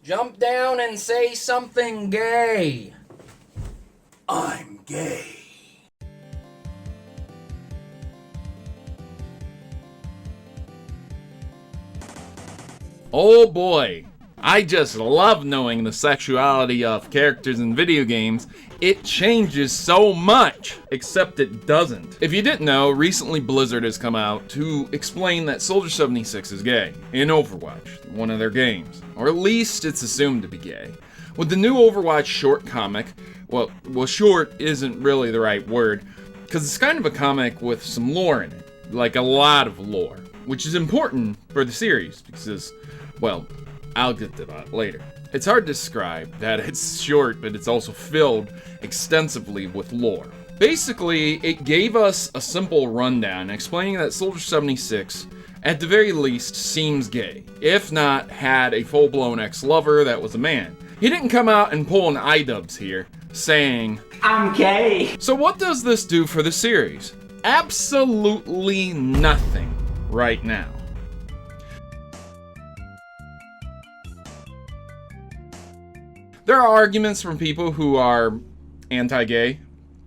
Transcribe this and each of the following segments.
Jump down and say something gay. I'm gay. Oh boy, I just love knowing the sexuality of characters in video games. It changes so much, except it doesn't. If you didn't know, recently Blizzard has come out to explain that Soldier 76 is gay in Overwatch, one of their games. Or at least it's assumed to be gay. With the new Overwatch short comic, well short isn't really the right word, because it's kind of a comic with some lore in it, like a lot of lore, which is important for the series, because, well, I'll get to that later. It's hard to describe that it's short, but it's also filled extensively with lore. Basically, it gave us a simple rundown explaining that Soldier 76, at the very least, seems gay, if not had a full-blown ex-lover that was a man. He didn't come out and pull an iDubbbz here, saying, I'm gay! So what does this do for the series? Absolutely nothing right now. There are arguments from people who are anti-gay,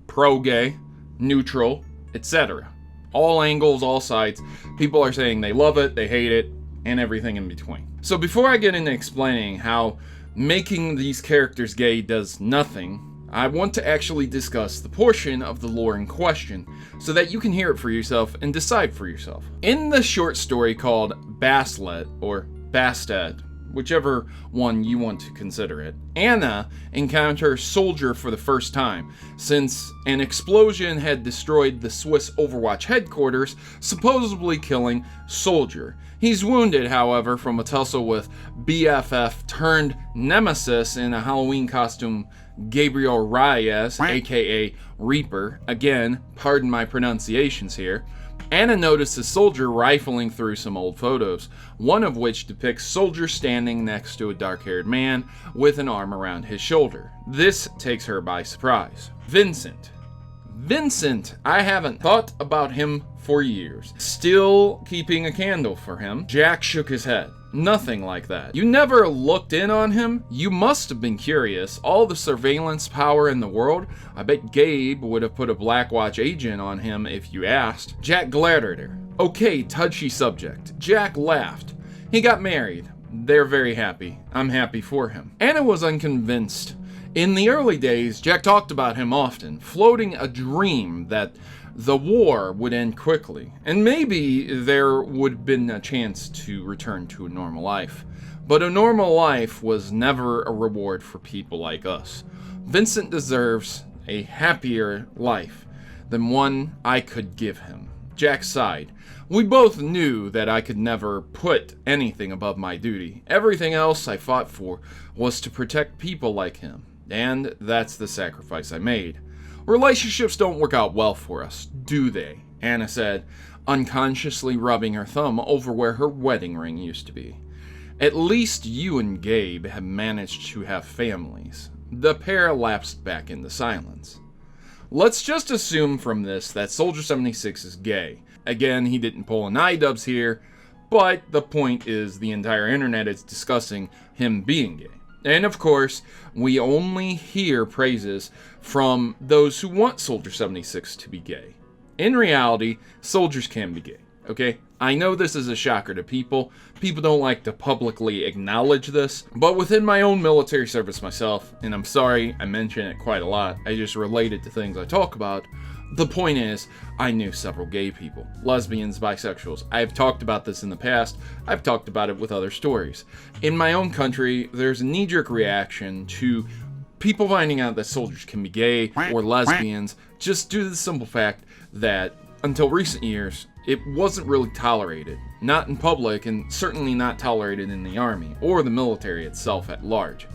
pro-gay, neutral, etc. All angles, all sides. People are saying they love it, they hate it, and everything in between. So before I get into explaining how making these characters gay does nothing, I want to actually discuss the portion of the lore in question so that you can hear it for yourself and decide for yourself. In the short story called Baslet, or Bastet, whichever one you want to consider it, Anna encounters Soldier for the first time, since an explosion had destroyed the Swiss Overwatch headquarters, supposedly killing Soldier. He's wounded, however, from a tussle with BFF turned nemesis in a Halloween costume, Gabriel Reyes, aka Reaper. Again, pardon my pronunciations here. Anna notices Soldier rifling through some old photos, one of which depicts Soldier standing next to a dark-haired man with an arm around his shoulder. This takes her by surprise. Vincent, I haven't thought about him for years. Still keeping a candle for him. Jack shook his head. Nothing like that. You never looked in on him? You must have been curious. All the surveillance power in the world? I bet Gabe would have put a Blackwatch agent on him if you asked. Jack glared at her. Okay, touchy subject. Jack laughed. He got married. They're very happy. I'm happy for him. Anna was unconvinced. In the early days, Jack talked about him often, floating a dream that the war would end quickly, and maybe there would have been a chance to return to a normal life. But a normal life was never a reward for people like us. Vincent deserves a happier life than one I could give him. Jack sighed. We both knew that I could never put anything above my duty. Everything else I fought for was to protect people like him, and that's the sacrifice I made. Relationships don't work out well for us, do they? Anna said, unconsciously rubbing her thumb over where her wedding ring used to be. At least you and Gabe have managed to have families. The pair lapsed back into silence. Let's just assume from this that Soldier 76 is gay. Again, he didn't pull an iDubbbz here, but the point is the entire internet is discussing him being gay. And of course, we only hear praises from those who want Soldier 76 to be gay. In reality, soldiers can be gay, okay? I know this is a shocker to people. People don't like to publicly acknowledge this, but within my own military service myself, and I'm sorry I mention it quite a lot, I just relate it to things I talk about. The point is, I knew several gay people, lesbians, bisexuals. I've talked about this in the past. I've talked about it with other stories. In my own country, there's a knee-jerk reaction to people finding out that soldiers can be gay or lesbians just due to the simple fact that until recent years, it wasn't really tolerated. Not in public, and certainly not tolerated in the army or the military itself at large.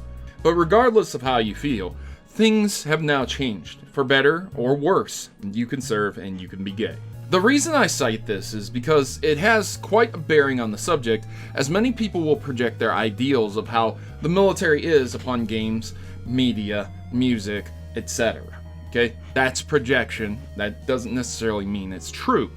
But regardless of how you feel, things have now changed, for better or worse. You can serve and you can be gay. The reason I cite this is because it has quite a bearing on the subject, as many people will project their ideals of how the military is upon games, media, music, etc. Okay? That's projection. That doesn't necessarily mean it's true.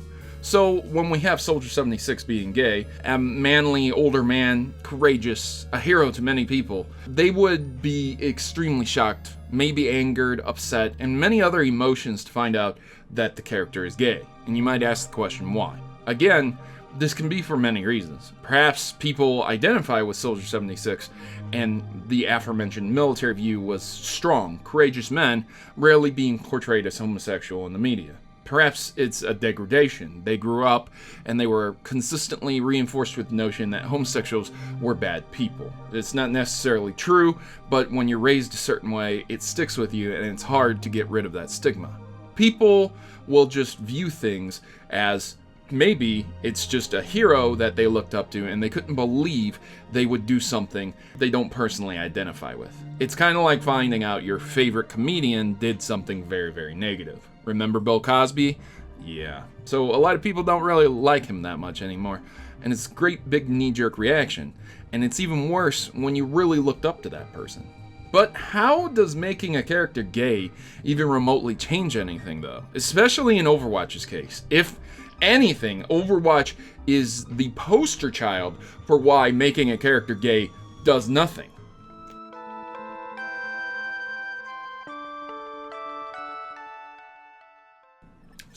So when we have Soldier 76 being gay, a manly, older man, courageous, a hero to many people, they would be extremely shocked, maybe angered, upset, and many other emotions to find out that the character is gay. And you might ask the question, why? Again, this can be for many reasons. Perhaps people identify with Soldier 76 and the aforementioned military view was strong, courageous men rarely being portrayed as homosexual in the media. Perhaps it's a degradation. They grew up and they were consistently reinforced with the notion that homosexuals were bad people. It's not necessarily true, but when you're raised a certain way, it sticks with you and it's hard to get rid of that stigma. People will just view things as maybe it's just a hero that they looked up to and they couldn't believe they would do something they don't personally identify with. It's kind of like finding out your favorite comedian did something very, very negative. Remember Bill Cosby? Yeah. So a lot of people don't really like him that much anymore. And it's a great big knee-jerk reaction. And it's even worse when you really looked up to that person. But how does making a character gay even remotely change anything, though? Especially in Overwatch's case. If anything, Overwatch is the poster child for why making a character gay does nothing.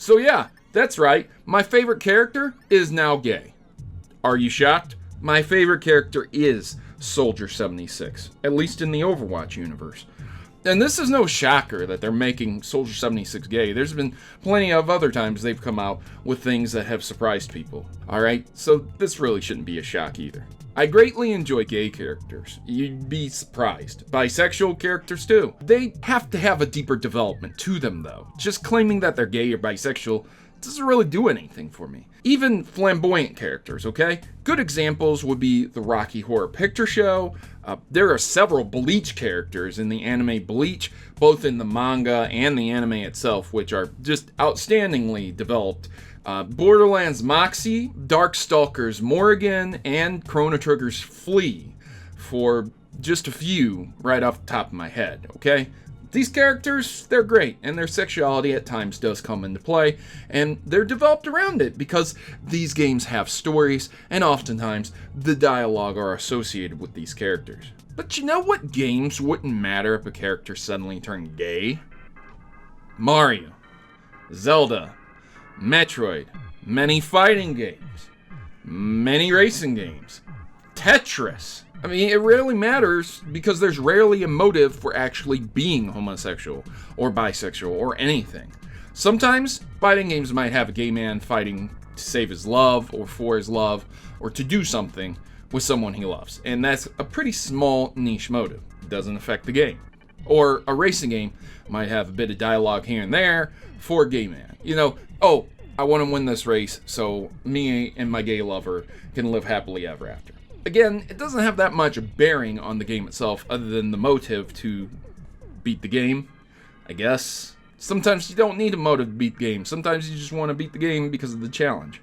So yeah, that's right, my favorite character is now gay. Are you shocked? My favorite character is Soldier 76, at least in the Overwatch universe. And this is no shocker that they're making Soldier 76 gay. There's been plenty of other times they've come out with things that have surprised people. Alright, so this really shouldn't be a shock either. I greatly enjoy gay characters. You'd be surprised. Bisexual characters too. They have to have a deeper development to them though. Just claiming that they're gay or bisexual doesn't really do anything for me. Even flamboyant characters, okay? Good examples would be the Rocky Horror Picture Show. There are several Bleach characters in the anime Bleach, both in the manga and the anime itself, which are just outstandingly developed. Borderlands Moxie, Darkstalkers Morrigan, and Chrono Trigger's Flea, for just a few right off the top of my head, okay? These characters, they're great, and their sexuality at times does come into play, and they're developed around it because these games have stories, and oftentimes the dialogue are associated with these characters. But you know what games wouldn't matter if a character suddenly turned gay? Mario, Zelda, Metroid, many fighting games, many racing games, Tetris. I mean, it rarely matters because there's rarely a motive for actually being homosexual or bisexual or anything. Sometimes fighting games might have a gay man fighting to save his love or for his love or to do something with someone he loves. And that's a pretty small niche motive. It doesn't affect the game. Or a racing game might have a bit of dialogue here and there for a gay man. You know, oh, I want to win this race so me and my gay lover can live happily ever after. Again, it doesn't have that much bearing on the game itself other than the motive to beat the game, I guess. Sometimes you don't need a motive to beat the game. Sometimes you just want to beat the game because of the challenge.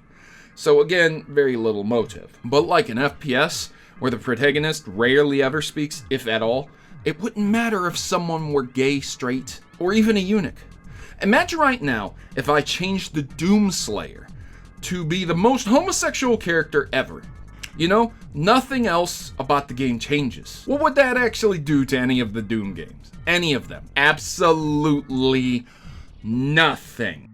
So again, very little motive. But like an FPS, where the protagonist rarely ever speaks, if at all, it wouldn't matter if someone were gay, straight, or even a eunuch. Imagine right now if I changed the Doomslayer to be the most homosexual character ever. You know, nothing else about the game changes. What would that actually do to any of the Doom games? Any of them? Absolutely nothing.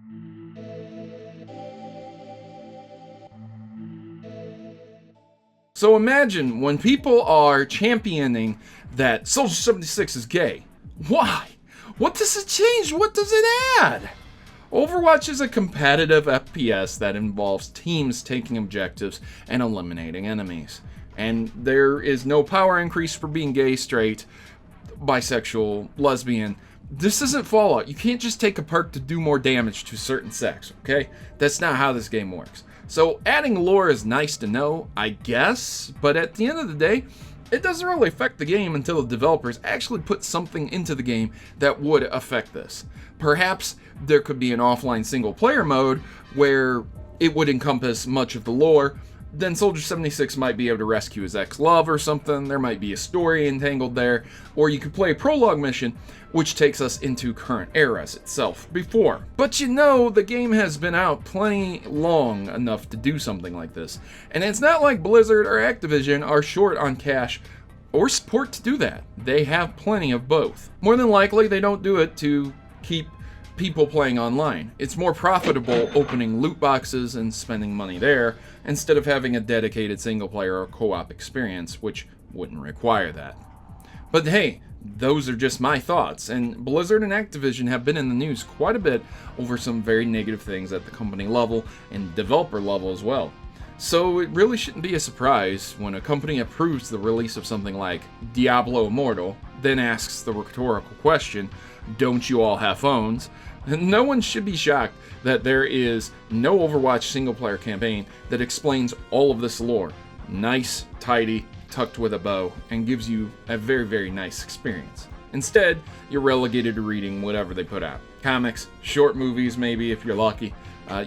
So imagine when people are championing that Soldier 76 is gay. Why? What does it change? What does it add? Overwatch is a competitive FPS that involves teams taking objectives and eliminating enemies. And there is no power increase for being gay, straight, bisexual, lesbian. This isn't Fallout. You can't just take a perk to do more damage to a certain sex, okay? That's not how this game works. So adding lore is nice to know, I guess, but at the end of the day, it doesn't really affect the game until the developers actually put something into the game that would affect this. Perhaps there could be an offline single player mode where it would encompass much of the lore, then Soldier 76 might be able to rescue his ex-love or something. There might be a story entangled there. Or you could play a prologue mission, which takes us into current eras itself before. But you know, the game has been out plenty long enough to do something like this. And it's not like Blizzard or Activision are short on cash or support to do that. They have plenty of both. More than likely, they don't do it to keep people playing online. It's more profitable opening loot boxes and spending money there instead of having a dedicated single player or co-op experience, which wouldn't require that. But hey, those are just my thoughts, and Blizzard and Activision have been in the news quite a bit over some very negative things at the company level and developer level as well. So it really shouldn't be a surprise when a company approves the release of something like Diablo Immortal, then asks the rhetorical question, don't you all have phones? No one should be shocked that there is no Overwatch single-player campaign that explains all of this lore. Nice, tidy, tucked with a bow, and gives you a very, very nice experience. Instead, you're relegated to reading whatever they put out. Comics, short movies maybe if you're lucky.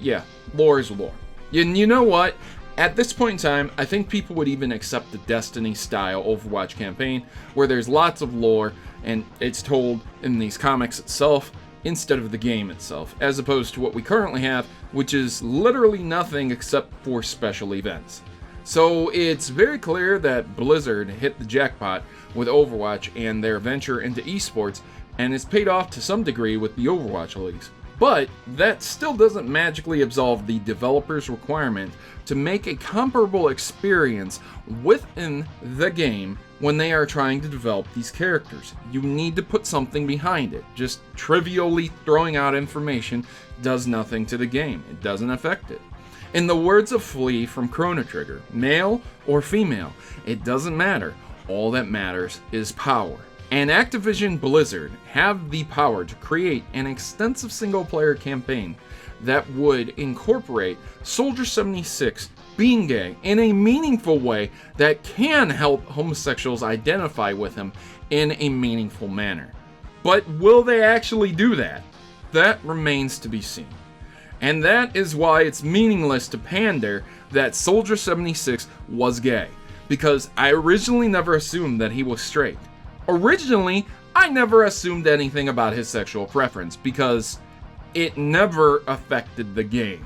Yeah, lore is lore. And you know what? At this point in time, I think people would even accept the Destiny-style Overwatch campaign, where there's lots of lore, and it's told in these comics itself, instead of the game itself, as opposed to what we currently have, which is literally nothing except for special events. So it's very clear that Blizzard hit the jackpot with Overwatch and their venture into esports, and it's paid off to some degree with the Overwatch leagues. But that still doesn't magically absolve the developer's requirement to make a comparable experience within the game when they are trying to develop these characters. You need to put something behind it. Just trivially throwing out information does nothing to the game. It doesn't affect it. In the words of Flea from Chrono Trigger, male or female, it doesn't matter. All that matters is power. And Activision Blizzard have the power to create an extensive single-player campaign that would incorporate Soldier 76 being gay in a meaningful way that can help homosexuals identify with him in a meaningful manner. But will they actually do that? That remains to be seen. And that is why it's meaningless to pander that Soldier 76 was gay, because I originally never assumed that he was straight. Originally, I never assumed anything about his sexual preference because it never affected the game.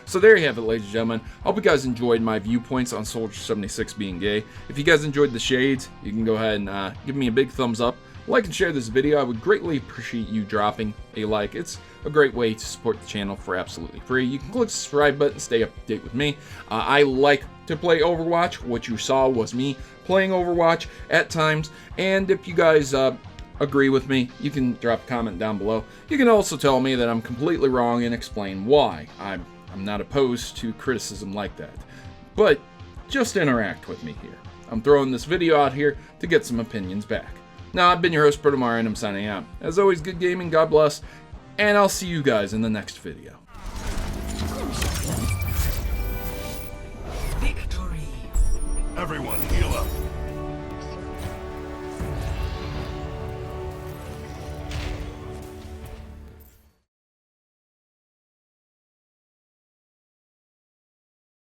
So there you have it, ladies and gentlemen. I hope you guys enjoyed my viewpoints on Soldier 76 being gay. If you guys enjoyed the shades, you can go ahead and give me a big thumbs up. Like and share this video. I would greatly appreciate you dropping a like. It's a great way to support the channel for absolutely free. You can click the subscribe button, stay up to date with me. I like to play Overwatch. What you saw was me playing Overwatch at times. And if you guys agree with me, you can drop a comment down below. You can also tell me that I'm completely wrong and explain why. I'm not opposed to criticism like that. But just interact with me here. I'm throwing this video out here to get some opinions back. Now, I've been your host, Protomario, and I'm signing out. As always, good gaming, God bless, and I'll see you guys in the next video. Everyone, heal up.